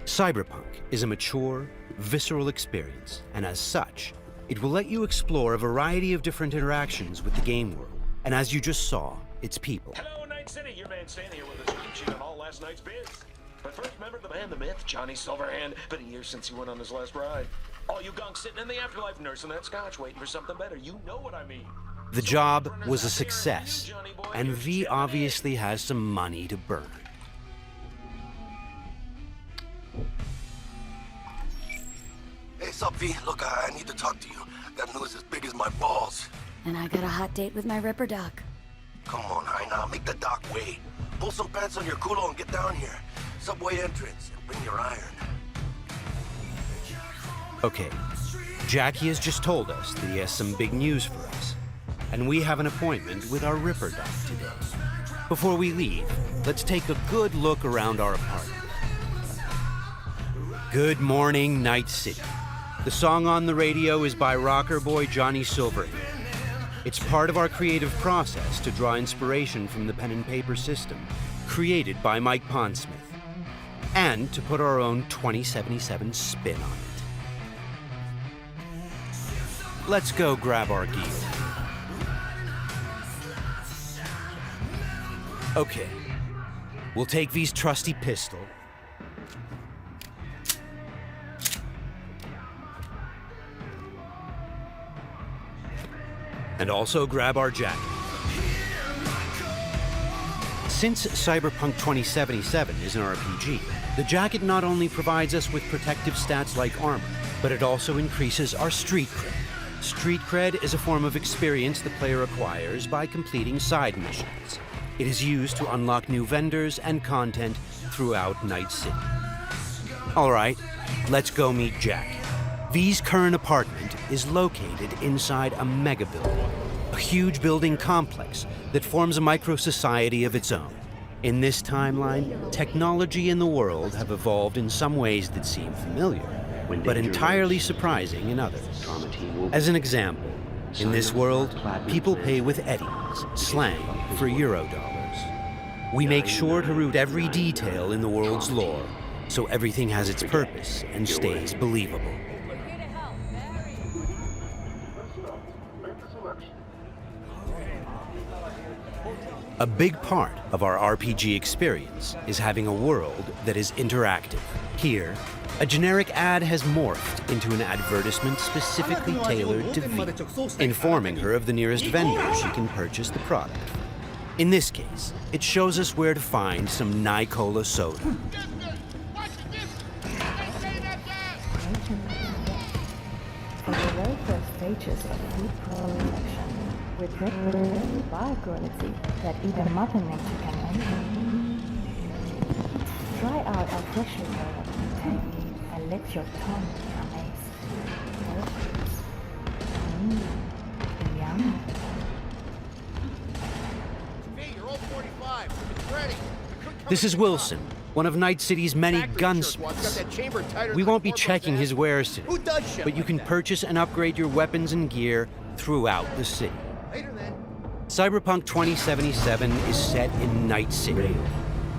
Cyberpunk is a mature, visceral experience, and as such, it will let you explore a variety of different interactions with the game world, and as you just saw, its people. Hello, Night City. Your man Stan here with a scoop sheet on all last night's bids. But first, remember the man, the myth, Johnny Silverhand. Been a year since he went on his last ride. All you gunks sitting in the afterlife nursing that scotch, waiting for something better. You know what I mean. The job was a success, and V obviously has some money to burn. Hey, sup, V? Look, I need to talk to you. Got news as big as my balls. And I got a hot date with my Ripper Doc. Come on, Heina, make the doc wait. Pull some pants on your culo and get down here. Subway entrance, and bring your iron. Okay, Jackie has just told us that he has some big news for us, and we have an appointment with our Ripper Doc today. Before we leave, let's take a good look around our apartment. Good morning, Night City. The song on the radio is by rocker boy Johnny Silverhand. It's part of our creative process to draw inspiration from the pen and paper system created by Mike Pondsmith, and to put our own 2077 spin on it. Let's go grab our gear. Okay, we'll take V's trusty pistol, and also grab our jacket. Since Cyberpunk 2077 is an RPG, the jacket not only provides us with protective stats like armor, but it also increases our street cred. Street cred is a form of experience the player acquires by completing side missions. It is used to unlock new vendors and content throughout Night City. All right, let's go meet Jack. V's current apartment is located inside a mega building, a huge building complex that forms a micro-society of its own. In this timeline, technology and the world have evolved in some ways that seem familiar, but entirely surprising in others. As an example, in this world, people pay with eddies, slang for Eurodollars. We make sure to root every detail in the world's lore, so everything has its purpose and stays believable. A big part of our RPG experience is having a world that is interactive. Here, a generic ad has morphed into an advertisement specifically tailored to V, informing her of the nearest vendor she can purchase the product. In this case, it shows us where to find some Nicola soda. For the very first stages of food production, with bio-quality that even Mother Nature can make. Try out our freshly developed tank and let your tongue be amazed. Yum. Hey, you're all 45. It's ready. This is Wilson, one of Night City's many gunsmiths. We won't be checking his wares today, but you can purchase and upgrade your weapons and gear throughout the city. Cyberpunk 2077 is set in Night City,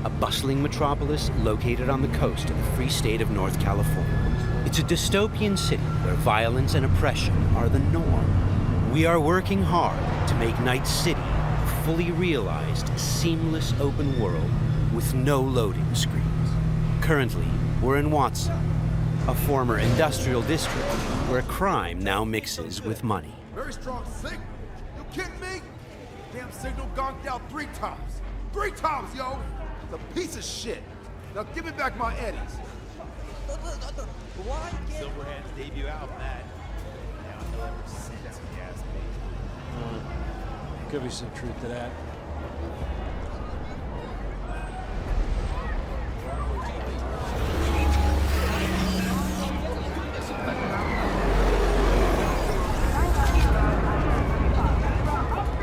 a bustling metropolis located on the coast of the free state of North California. It's a dystopian city where violence and oppression are the norm. We are working hard to make Night City a fully realized, seamless open world with no loading screens. Currently, we're in Watson, a former industrial district where crime now mixes with money. Very strong signal. You kidding me? Damn signal gonked out 3 times. 3 times, yo! It's a piece of shit. Now give me back my eddies. Why can't Silverhand's debut album that? Now he'll ever since, if you ask me. Could be some truth to that.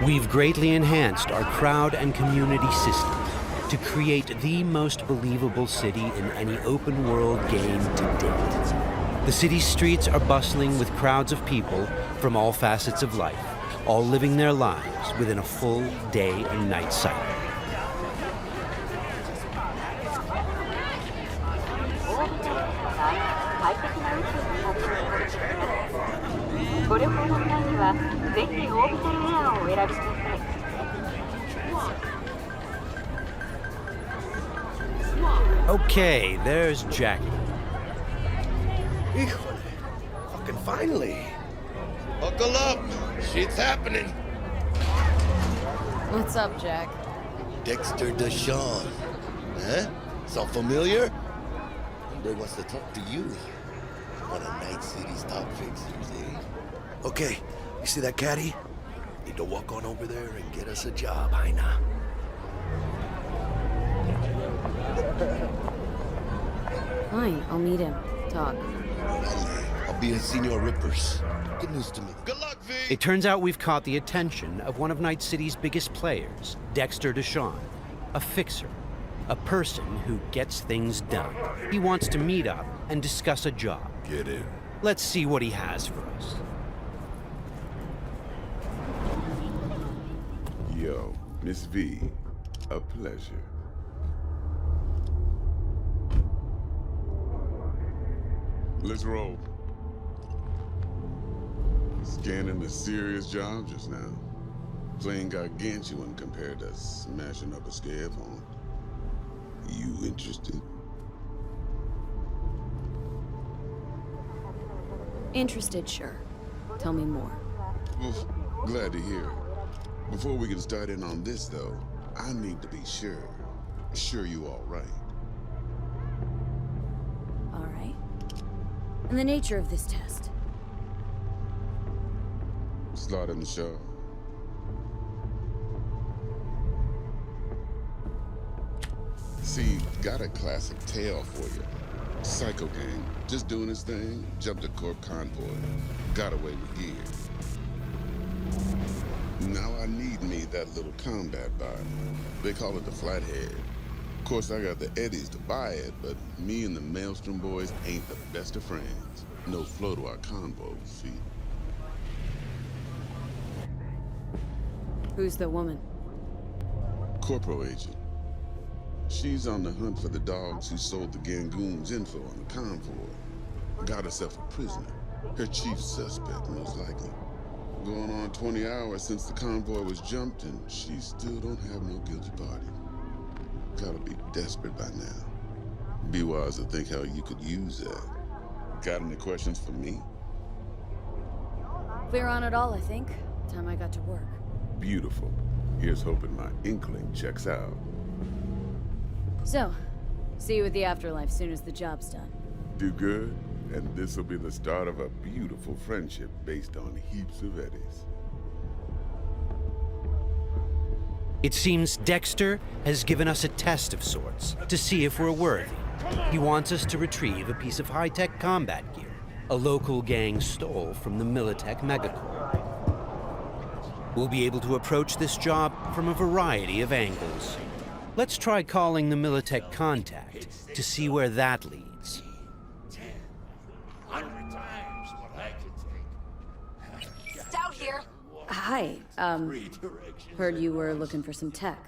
We've greatly enhanced our crowd and community systems to create the most believable city in any open-world game to date. The city's streets are bustling with crowds of people from all facets of life, all living their lives within a full day and night cycle. Okay, there's Jackie. Híjole. Fucking finally. Buckle up. Shit's happening. What's up, Jack? Dexter Deshawn. Huh? Sound familiar? Hombre wants to talk to you. One of Night City's top fixers, eh? Okay, you see that caddy? Need to walk on over there and get us a job, Jaina. Fine, I'll meet him. Talk. I'll be at Senor Ripper's. Good news to me. Good luck, V! It turns out we've caught the attention of one of Night City's biggest players, Dexter Deshawn, a fixer, a person who gets things done. He wants to meet up and discuss a job. Get in. Let's see what he has for us. Yo, Miss V, a pleasure. Let's roll. Scanning a serious job just now. Playing gargantuan compared to smashing up a scab home. You interested? Interested, sure. Tell me more. Well, glad to hear it. Before we can start in on this, though, I need to be sure. Sure you all right. All right. And the nature of this test? Slot in the show. See, got a classic tale for you. Psycho gang, just doing his thing, jumped a corp convoy, got away with gear. Now I need me that little combat bot. They call it the Flathead. Of course, I got the Eddies to buy it, but me and the Maelstrom boys ain't the best of friends. No flow to our convo, see? Who's the woman? Corporal agent. She's on the hunt for the dogs who sold the Gangoons info on the convoy. Got herself a prisoner. Her chief suspect, most likely. Going on 20 hours since the convoy was jumped, and she still don't have no guilty party. Gotta be desperate by now. Be wise to think how you could use that. Got any questions for me? Clear on it all, I think. Time I got to work. Beautiful. Here's hoping my inkling checks out. So, see you at the afterlife soon as the job's done. Do good, and this'll be the start of a beautiful friendship based on heaps of eddies. It seems Dexter has given us a test of sorts to see if we're worthy. He wants us to retrieve a piece of high-tech combat gear a local gang stole from the Militech Megacorp. We'll be able to approach this job from a variety of angles. Let's try calling the Militech contact to see where that leads. 100 times what I could take. Stout here. Hi, heard you were looking for some tech.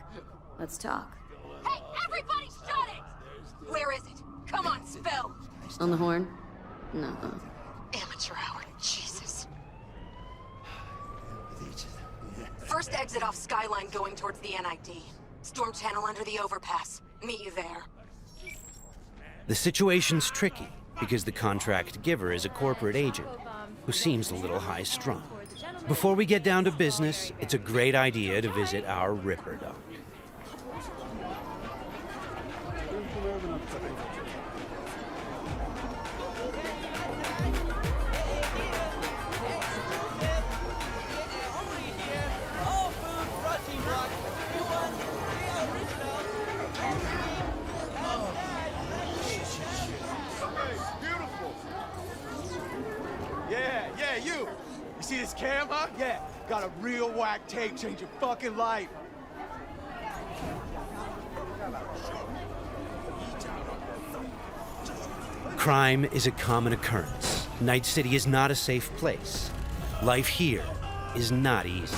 Let's talk. Hey, everybody shut it! Where is it? Come on, spill! On the horn? No. Amateur hour, Jesus. First exit off Skyline going towards the NID. Storm channel under the overpass. Meet you there. The situation's tricky because the contract giver is a corporate agent who seems a little high-strung. Before we get down to business, it's a great idea to visit our Ripper Dock. Yeah, you! You see this cam, huh? Yeah, got a real whack tape, change your fucking life. Crime is a common occurrence. Night City is not a safe place. Life here is not easy.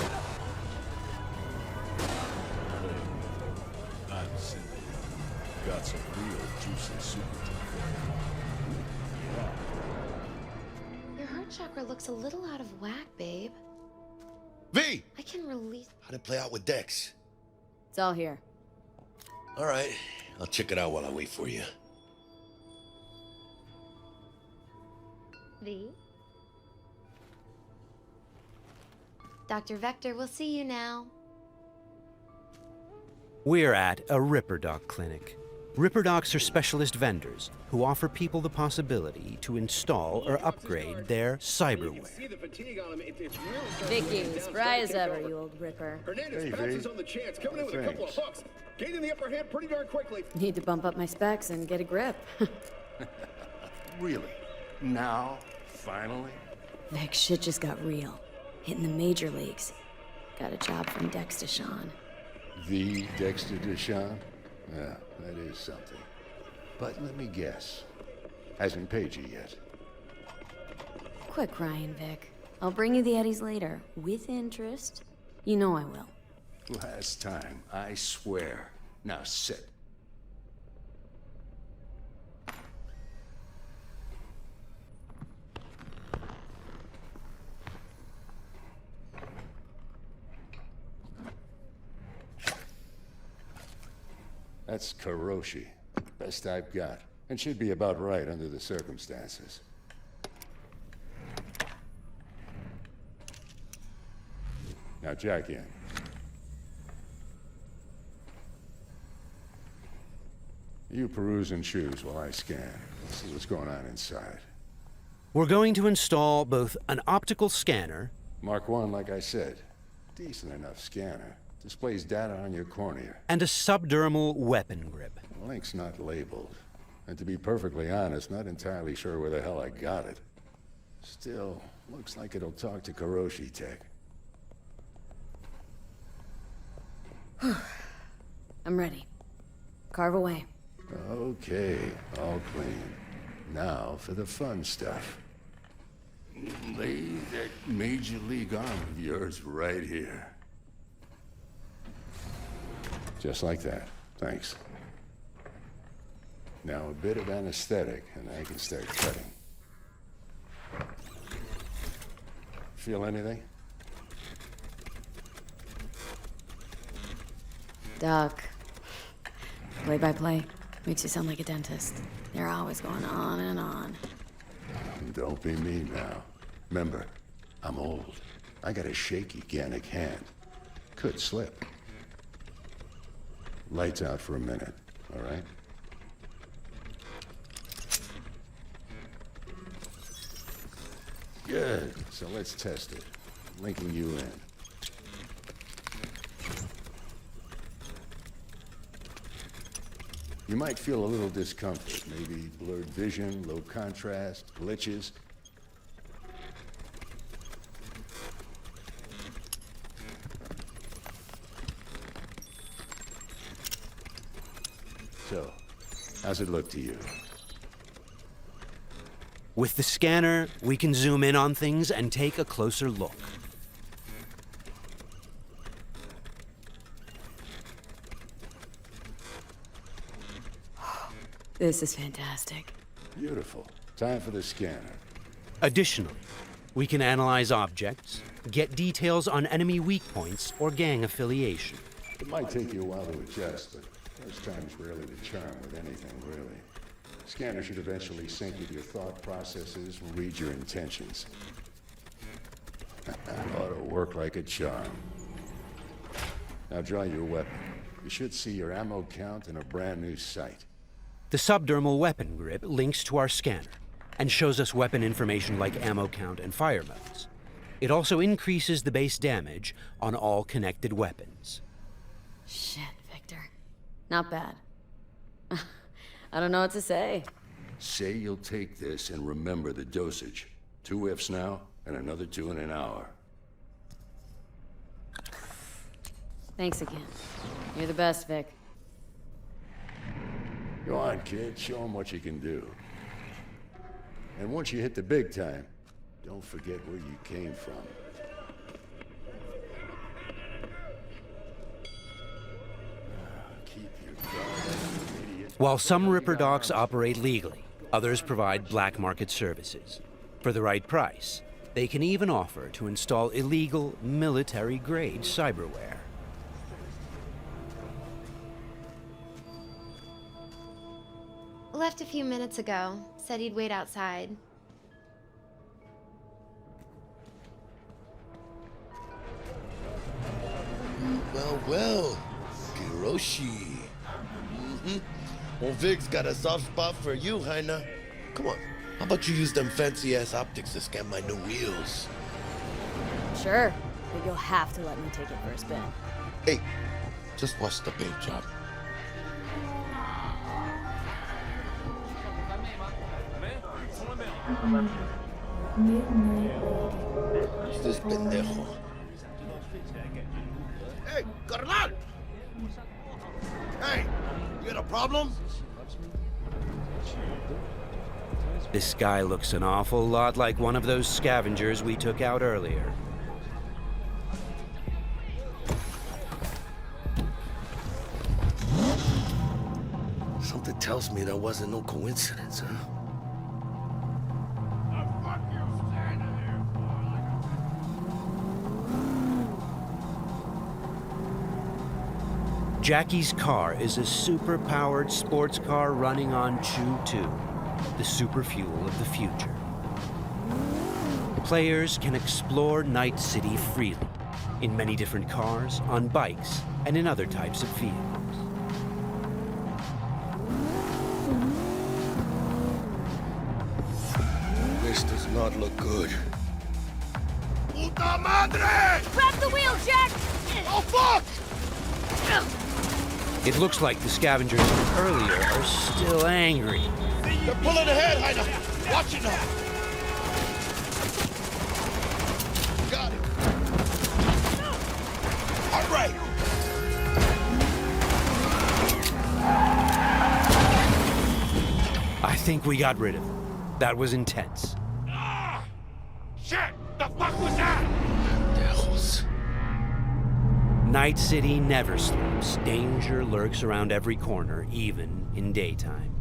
I'm Cindy. Got some real juicy super Your heart chakra looks a little out of whack, babe. V! I can release... How'd it play out with Dex? It's all here. All right, I'll check it out while I wait for you. V? Dr. Vector, we'll see you now. We're at a Ripper Doc clinic. Ripper Docs are specialist vendors who offer people the possibility to install or upgrade their cyberware. Vicky, spry as ever, you old Ripper. Hernandez pounces on the chance, coming in with a couple of hooks. Gaining the upper hand pretty darn quickly. Need to bump up my specs and get a grip. Really? Now? Finally? Vic, shit just got real. Hitting the major leagues. Got a job from Dex Deshawn. The Dexter Deshawn? Yeah, that is something. But let me guess. Hasn't paid you yet. Quit crying, Vic. I'll bring you the eddies later, with interest. You know I will. Last time, I swear. Now sit. That's Karoshi. Best I've got. And should be about right under the circumstances. Now jack in. You peruse and choose while I scan. See what's going on inside. We're going to install both an optical scanner... Mark 1, like I said. Decent enough scanner. Displays data on your cornea. ...and a subdermal weapon grip. The link's not labeled. And to be perfectly honest, not entirely sure where the hell I got it. Still, looks like it'll talk to Karoshi Tech. I'm ready. Carve away. Okay, all clean. Now for the fun stuff. Lay that Major League arm of yours right here. Just like that. Thanks. Now a bit of anesthetic, and I can start cutting. Feel anything? Doc. Play-by-play. Makes you sound like a dentist. They're always going on and on. Don't be mean now. Remember, I'm old. I got a shaky Gannic hand. Could slip. Lights out for a minute, all right? Good. So let's test it. Linking you in. You might feel a little discomfort, maybe blurred vision, low contrast, glitches. So, how's it look to you? With the scanner, we can zoom in on things and take a closer look. This is fantastic. Beautiful. Time for the scanner. Additionally, we can analyze objects, get details on enemy weak points or gang affiliation. It might take you a while to adjust, but first time's rarely the charm with anything, really. Scanner should eventually sync with your thought processes and read your intentions. Ought to work like a charm. Now draw your weapon. You should see your ammo count in a brand new sight. The subdermal weapon grip links to our scanner and shows us weapon information like ammo count and fire modes. It also increases the base damage on all connected weapons. Shit, Victor. Not bad. I don't know what to say. Say you'll take this and remember the dosage. 2 whiffs now, and another 2 in an hour. Thanks again. You're the best, Vic. Go on, kid. Show them what you can do. And once you hit the big time, don't forget where you came from. Keep your guard, idiot. While some Ripper Docs operate legally, others provide black market services. For the right price, They can even offer to install illegal, military-grade cyberware. Left a few minutes ago. Said he'd wait outside. Well, well. Kiroshi. Well, Vic's got a soft spot for you, Heina. Come on. How about you use them fancy-ass optics to scan my new wheels? Sure, but you'll have to let me take it for a spin. Hey, just watch the paint job. Who's this pendejo? Hey, carnal! Hey, you got a problem? This guy looks an awful lot like one of those scavengers we took out earlier. Something tells me that wasn't no coincidence, huh? Jackie's car is a super-powered sports car running on Chew-2, the super fuel of the future. Players can explore Night City freely, in many different cars, on bikes, and in other types of vehicles. This does not look good. Puta madre! Grab the wheel, Jack! Oh, fuck! It looks like the scavengers from earlier are still angry. They're pulling ahead, Heina! Watch it now! Got it! All right! I think we got rid of them. That was intense. Shit! The fuck was that? Devils. Night City never sleeps. Danger lurks around every corner, even in daytime.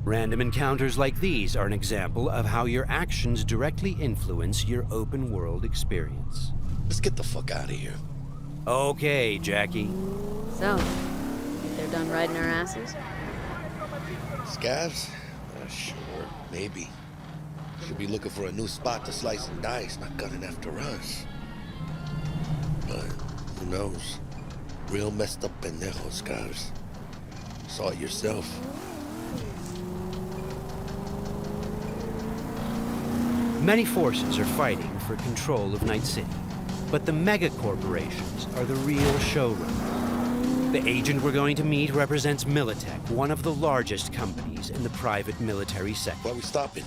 Random encounters like these are an example of how your actions directly influence your open world experience. Let's get the fuck out of here. Okay, Jackie. So, think they're done riding our asses? Scavs? Sure, maybe. Should be looking for a new spot to slice and dice, not gunning after us. But who knows? Real messed up pendejo, Scavs. Saw it yourself. Many forces are fighting for control of Night City, but the mega corporations are the real showrunners. The agent we're going to meet represents Militech, one of the largest companies in the private military sector. Why are we stopping?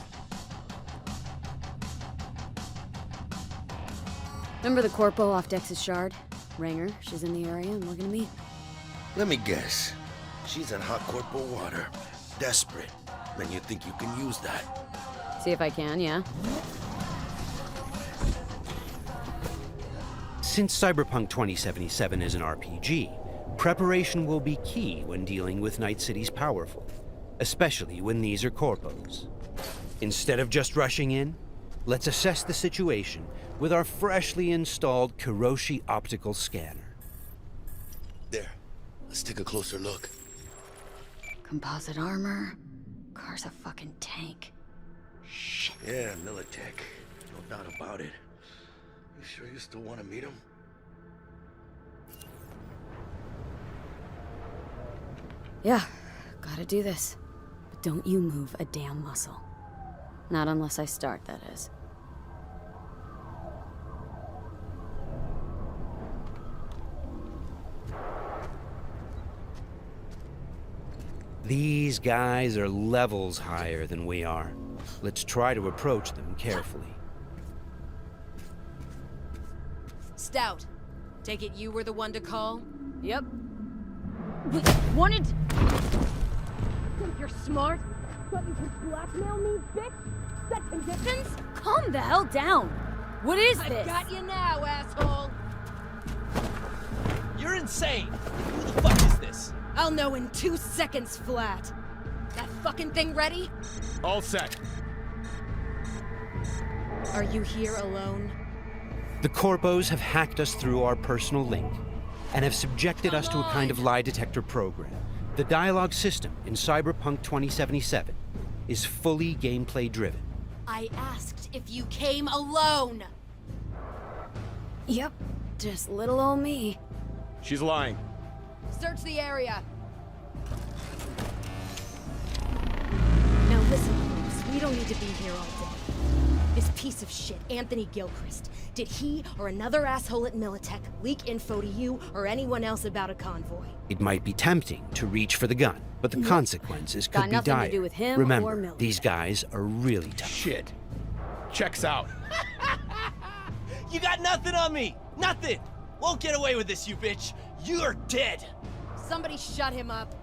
Remember the corpo off Dex's Shard? Ranger, she's in the area and we're gonna meet. Let me guess. She's in hot corporal water. Desperate. Then you think you can use that? See if I can, yeah? Since Cyberpunk 2077 is an RPG, preparation will be key when dealing with Night City's powerful, especially when these are corpos. Instead of just rushing in, let's assess the situation with our freshly installed Kiroshi optical scanner. There. Let's take a closer look. Composite armor. Car's a fucking tank. Shit. Yeah, Militech. No doubt about it. You sure you still want to meet him? Yeah, gotta do this. But don't you move a damn muscle. Not unless I start, that is. These guys are levels higher than we are. Let's try to approach them carefully. Stout, take it you were the one to call? Yep. Wanted... Think you're smart? Thought you could blackmail me, bitch? Set conditions? Calm the hell down! What is this? I've got you now, asshole! You're insane! Who the fuck is this? I'll know in 2 seconds flat. That fucking thing ready? All set. Are you here alone? The Corpos have hacked us through our personal link and have subjected us to a kind of lie detector program. The dialogue system in Cyberpunk 2077 is fully gameplay driven. I asked if you came alone! Yep, just little old me. She's lying. Search the area! Now listen, folks, we don't need to be here all day. This piece of shit, Anthony Gilchrist, did he or another asshole at Militech leak info to you or anyone else about a convoy? It might be tempting to reach for the gun, but the consequences could Got be nothing dire. to do with him or Remember, Militech. these guys are really tough. Shit. Checks out. You got nothing on me! Nothing! Won't get away with this, you bitch! You're dead! Somebody shut him up.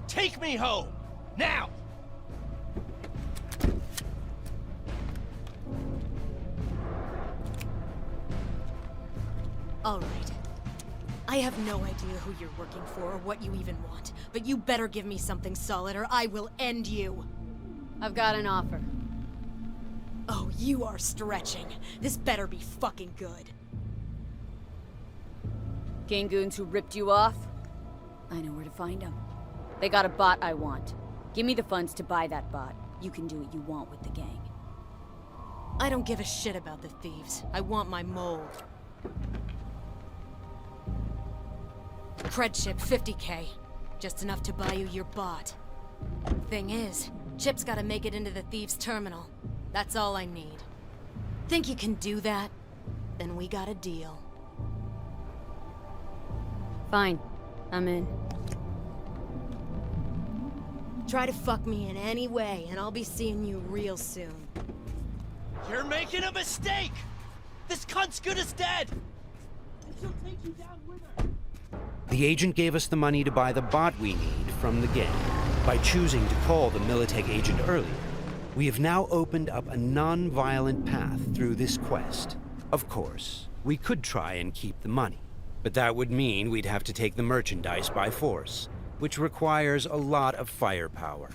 Take me home! Now! All right. I have no idea who you're working for or what you even want, but you better give me something solid or I will end you. I've got an offer. Oh, you are stretching. This better be fucking good. Gangoons who ripped you off? I know where to find them. They got a bot I want. Give me the funds to buy that bot. You can do what you want with the gang. I don't give a shit about the thieves. I want my mold. Cred chip, 50K. Just enough to buy you your bot. Thing is, chip's gotta make it into the thieves' terminal. That's all I need. Think you can do that? Then we got a deal. Fine. I'm in. Try to fuck me in any way, and I'll be seeing you real soon. You're making a mistake! This cunt's good as dead! And she'll take you down with her! The agent gave us the money to buy the bot we need from the gang. By choosing to call the Militech agent earlier, we have now opened up a non-violent path through this quest. Of course, we could try and keep the money, but that would mean we'd have to take the merchandise by force, which requires a lot of firepower.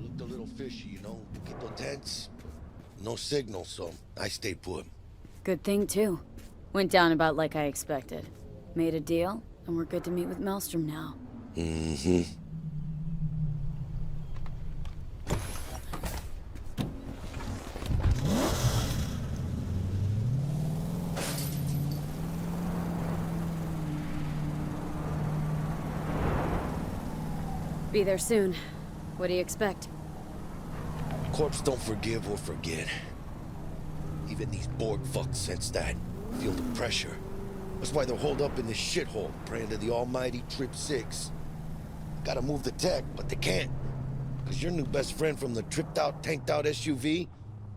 Looked a little fishy, you know? Get the tense. No signal, so I stayed put. Good thing, too. Went down about like I expected. Made a deal, and we're good to meet with Maelstrom now. Mm-hmm. Be there soon. What do you expect? Corps don't forgive or forget. Even these Borg fucks sense that. Feel the pressure. That's why they're holed up in this shithole, praying to the almighty Trip 6. Gotta move the tech, but they can't. Cause your new best friend from the tripped out, tanked out SUV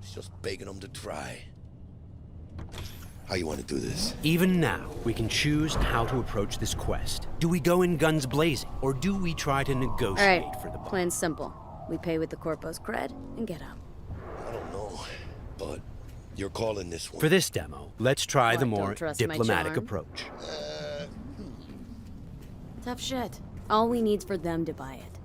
is just begging them to try. How you want to do this? Even now, we can choose how to approach this quest. Do we go in guns blazing, or do we try to negotiate for the bot? Plan's simple. We pay with the Corpo's cred and get out. I don't know, but you're calling this one. For this demo, let's try the What, more don't trust my diplomatic charm? approach. Tough shit. All we need's for them to buy it.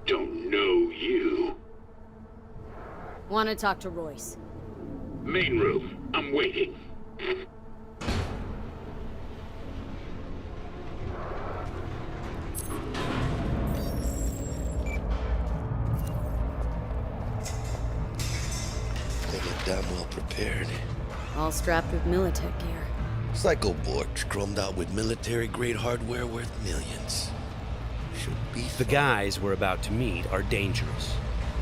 Don't know you. Want to talk to Royce. Main room. I'm waiting. They get damn well prepared. All strapped with Militech gear. Psycho Borgs chromed out with military-grade hardware worth millions. Should be The guys we're about to meet are dangerous.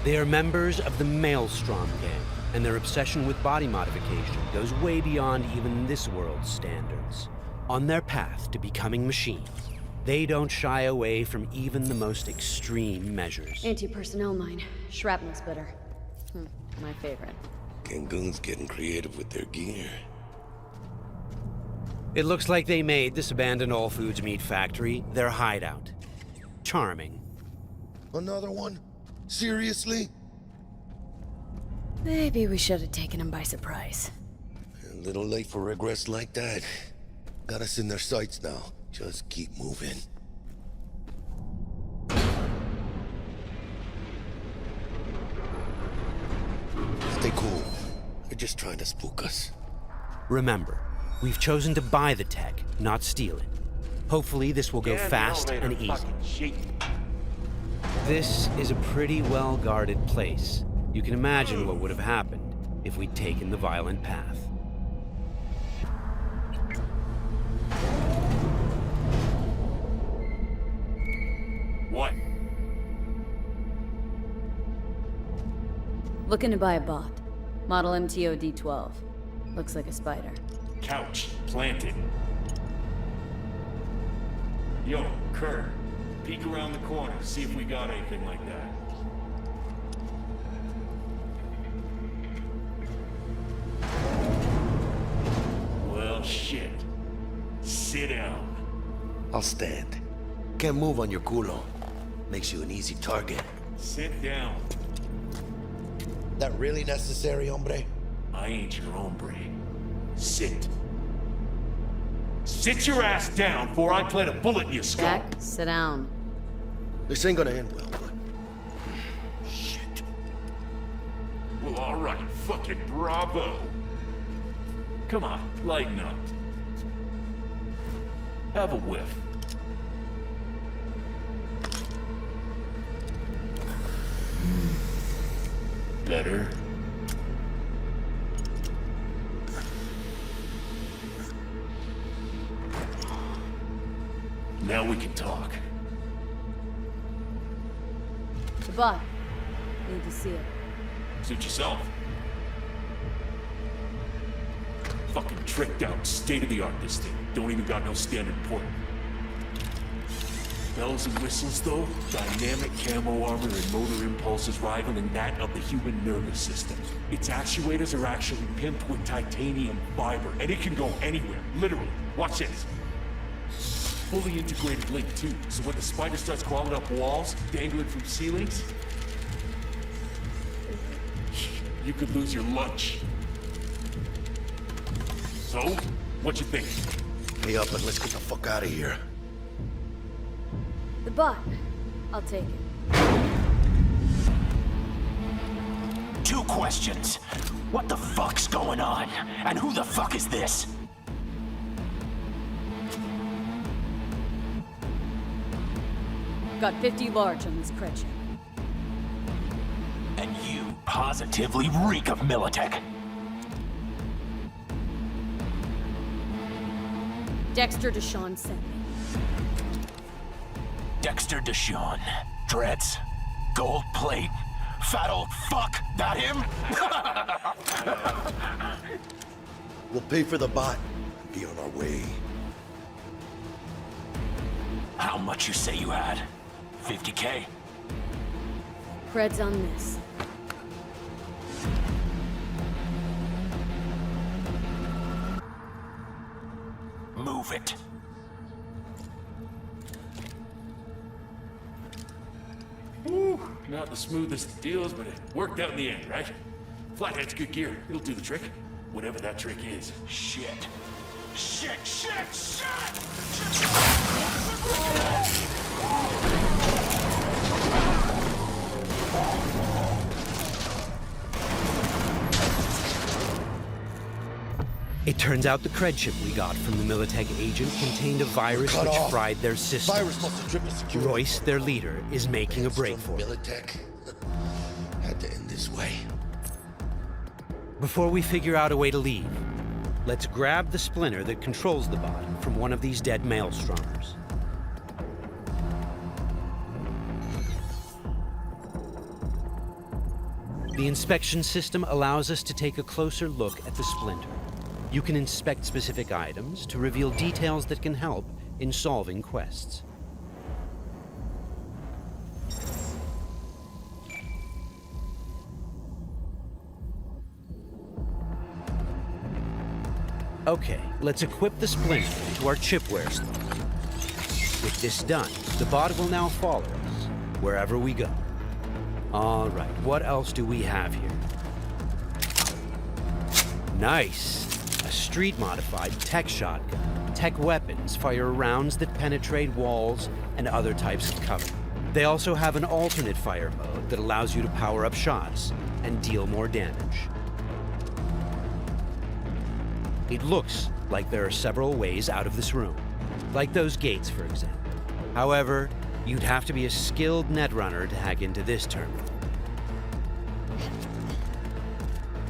They are members of the Maelstrom gang, and their obsession with body modification goes way beyond even this world's standards. On their path to becoming machines, they don't shy away from even the most extreme measures. Anti-personnel mine. Shrapnel splitter. My favorite. Gangoon's getting creative with their gear. It looks like they made this abandoned all foods meat factory their hideout. Charming. Another one? Seriously? Maybe we should have taken him by surprise. A little late for regrets like that. Got us in their sights now. Just keep moving. Stay cool. They're just trying to spook us. Remember, we've chosen to buy the tech, not steal it. Hopefully this will go fast and easy. This is a pretty well-guarded place. You can imagine what would have happened if we'd taken the violent path. What? Looking to buy a bot. Model MTO D12. Looks like a spider. Couch planted. Yo, Kurt, peek around the corner, see if we got anything like that. Well, shit. Sit down. I'll stand. Can't move on your culo. Makes you an easy target. Sit down. That really necessary, hombre? I ain't your hombre. Sit. Sit your ass down before I plant a bullet in your skull. Jack, sit down. This ain't gonna end well, but... Shit. Well, alright. Fucking bravo. Come on, lighten up. Have a whiff. Better. Now we can talk. The bot. Need to see it. Suit yourself. Fucking tricked out, state-of-the-art this thing. Don't even got no standard port. Bells and whistles though, dynamic camo armor and motor impulses rivaling that of the human nervous system. Its actuators are actually pimped with titanium fiber, and it can go anywhere, literally. Watch this. Fully integrated link too, so when the spider starts crawling up walls, dangling from ceilings, you could lose your lunch. So, what you think? Pay up and let's get the fuck out of here. The bot. I'll take it. 2 questions. What the fuck's going on? And who the fuck is this? Got 50 large on this Kretchen. And you positively reek of Militech. Dexter Deshawn sent me. Dexter Deshawn. Dreads. Gold plate. Fat old fuck. That him? We'll pay for the bot. Be on our way. How much you say you had? 50K? Creds on this. Move it. Woo, not the smoothest of deals, but it worked out in the end, right? Flathead's good gear. It'll do the trick. Whatever that trick is. Shit. Shit, shit, shit! It turns out the cred chip we got from the Militech agent contained a virus which fried their system. Virus must have tripped security. Royce, their leader, is making a break for it. Militech had to end this way. Before we figure out a way to leave, let's grab the splinter that controls the bot from one of these dead maelstromers. The inspection system allows us to take a closer look at the splinter. You can inspect specific items to reveal details that can help in solving quests. Okay, let's equip the splinter into our chipware slot. With this done, the bot will now follow us wherever we go. All right, what else do we have here? Nice! A street-modified tech shotgun. Tech weapons fire rounds that penetrate walls and other types of cover. They also have an alternate fire mode that allows you to power up shots and deal more damage. It looks like there are several ways out of this room, like those gates, for example. However, you'd have to be a skilled netrunner to hack into this terminal.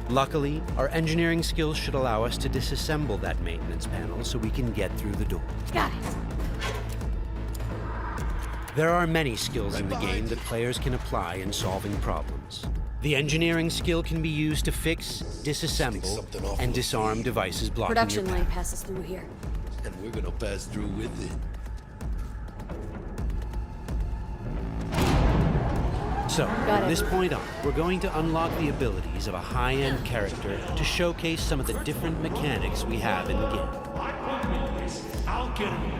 Luckily, our engineering skills should allow us to disassemble that maintenance panel so we can get through the door. Got it. There are many skills in the game that players can apply in solving problems. The engineering skill can be used to fix, disassemble, and disarm devices blocking Production your line path. passes through here. And we're gonna pass through with it. So, Got from this it. point on, we're going to unlock the abilities of a high-end character to showcase some of the different mechanics we have in the game. I'll get him.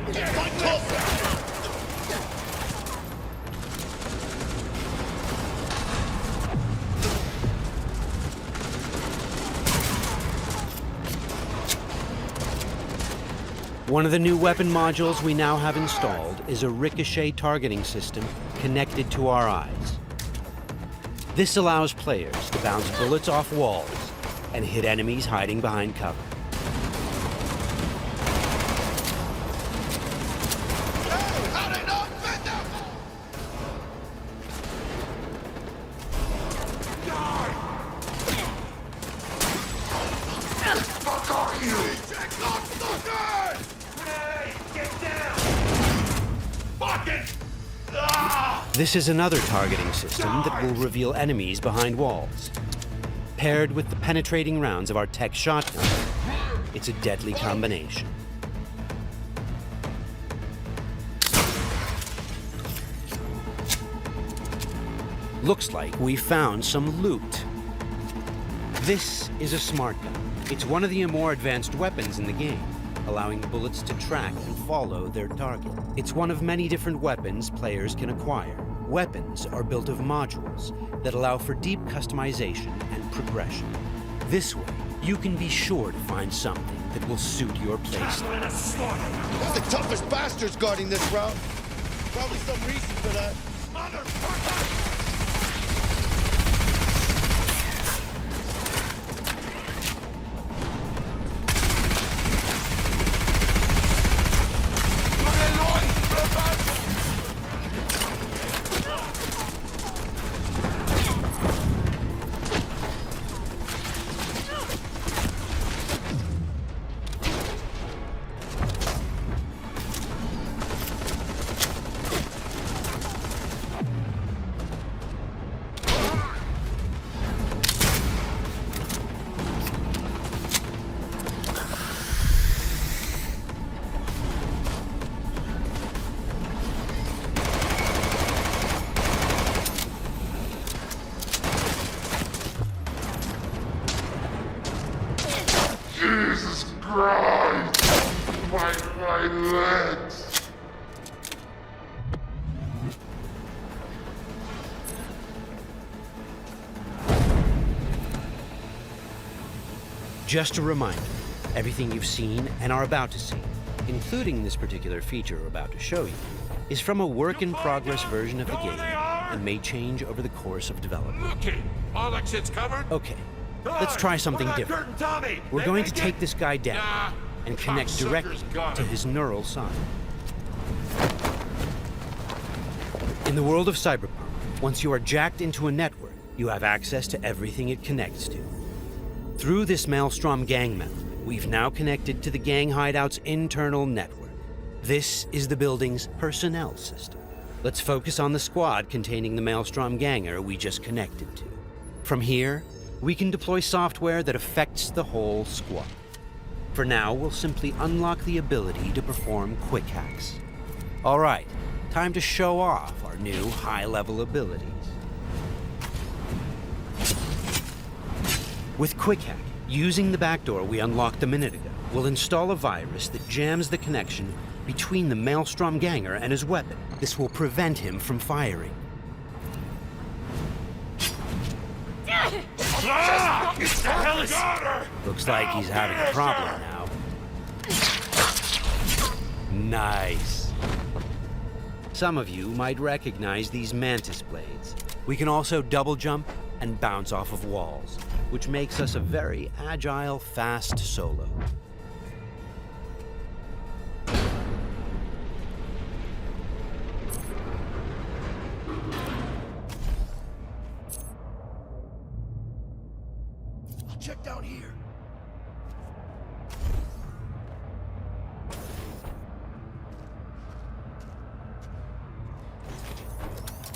One of the new weapon modules we now have installed is a ricochet targeting system connected to our eyes. This allows players to bounce bullets off walls and hit enemies hiding behind cover. This is another targeting system that will reveal enemies behind walls. Paired with the penetrating rounds of our tech shotgun, it's a deadly combination. Looks like we found some loot. This is a smart gun. It's one of the more advanced weapons in the game, allowing bullets to track and follow their target. It's one of many different weapons players can acquire. Weapons are built of modules that allow for deep customization and progression. This way, you can be sure to find something that will suit your playstyle. We're the toughest bastards guarding this route. Probably some reason for that. Jesus Christ! My legs! Just a reminder, everything you've seen and are about to see, including this particular feature we're about to show you, is from a work-in-progress version of the game and may change over the course of development. Okay, all exits covered? Okay, let's try something different. We're going to take this guy down and connect directly to his neural sign. In the world of Cyberpunk, once you are jacked into a network, you have access to everything it connects to. Through this Maelstrom gang member, we've now connected to the gang hideout's internal network. This is the building's personnel system. Let's focus on the squad containing the Maelstrom ganger we just connected to. From here, we can deploy software that affects the whole squad. For now, we'll simply unlock the ability to perform quick hacks. All right, time to show off our new high-level abilities. With Quick Hack, using the backdoor we unlocked a minute ago, we'll install a virus that jams the connection between the Maelstrom ganger and his weapon. This will prevent him from firing. What the hell is... Looks like he's having a problem now. Nice. Some of you might recognize these mantis blades. We can also double jump and bounce off of walls, which makes us a very agile, fast solo. Check down here.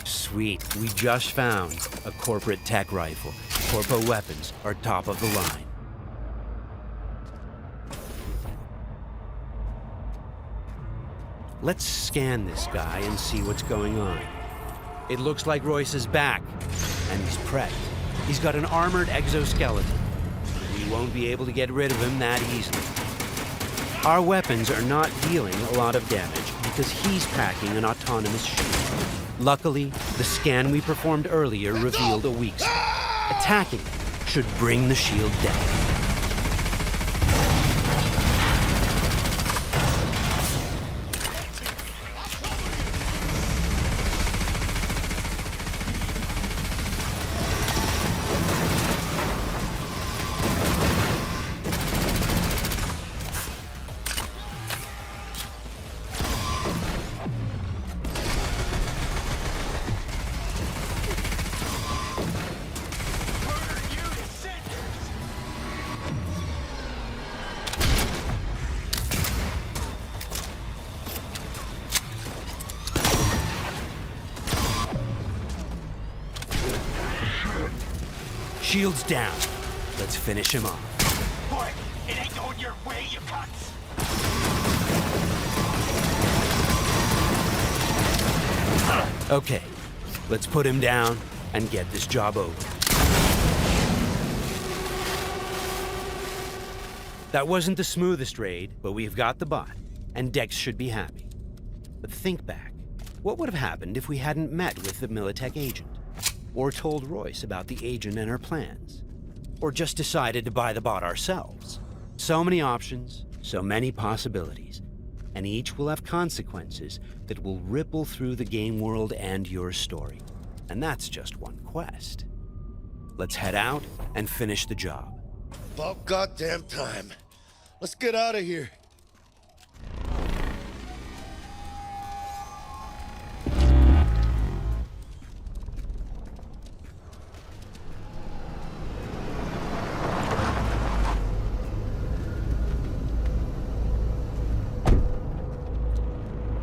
Sweet, we just found a corporate tech rifle. Corpo weapons are top of the line. Let's scan this guy and see what's going on. It looks like Royce is back, and he's prepped. He's got an armored exoskeleton. We won't be able to get rid of him that easily. Our weapons are not dealing a lot of damage because he's packing an autonomous shield. Luckily, the scan we performed earlier revealed a weak spot. Attacking should bring the shield down. Shield's down. Let's finish him off. Boy, it ain't going your way, you cunts! Okay, let's put him down and get this job over. That wasn't the smoothest raid, but we've got the bot, and Dex should be happy. But think back. What would have happened if we hadn't met with the Militech agent? Or told Royce about the agent and her plans? Or just decided to buy the bot ourselves? So many options, so many possibilities, and each will have consequences that will ripple through the game world and your story. And that's just one quest. Let's head out and finish the job. About goddamn time. Let's get out of here.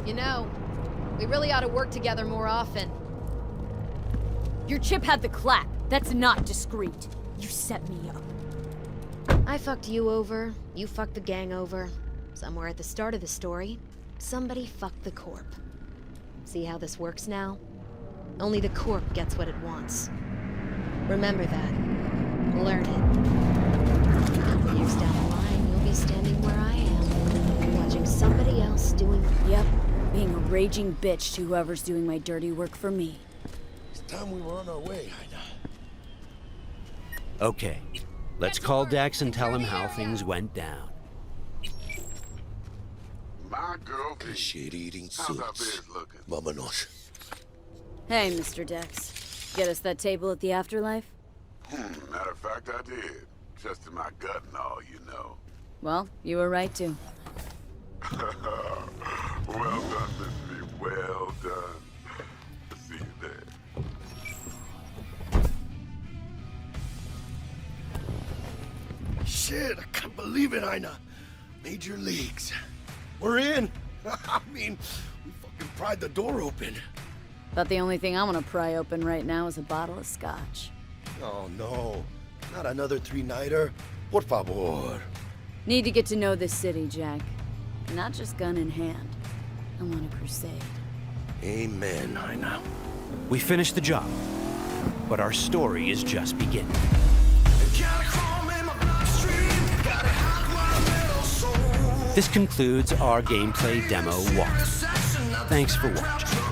You know, we really ought to work together more often. Your chip had the clap. That's not discreet. You set me up. I fucked you over, you fucked the gang over. Somewhere at the start of the story, somebody fucked the Corp. See how this works now? Only the Corp gets what it wants. Remember that. Learn it. Years down the line, you'll be standing where I am, watching somebody else doing... Yep, being a raging bitch to whoever's doing my dirty work for me. It's time we were on our way, Ida. Okay, let's call Dex and tell him how things went down. My girl, shit-eating how's our suits. bed looking? Vámonos. Hey, Mr. Dex. Get us that table at the afterlife? Matter of fact, I did. Just in my gut and all, you know. Well, you were right to. Well done, Miss V. Well done. See you there. Shit, I can't believe it, Ina. Major leagues. We're in. I mean, we fucking pried the door open. But the only thing I want to pry open right now is a bottle of scotch. Oh, no. Not another three-nighter. Por favor. Need to get to know this city, Jack. Not just gun in hand. I'm on a crusade. Amen, Ina. We finished the job, but our story is just beginning. This concludes our gameplay demo walk. Thanks for watching.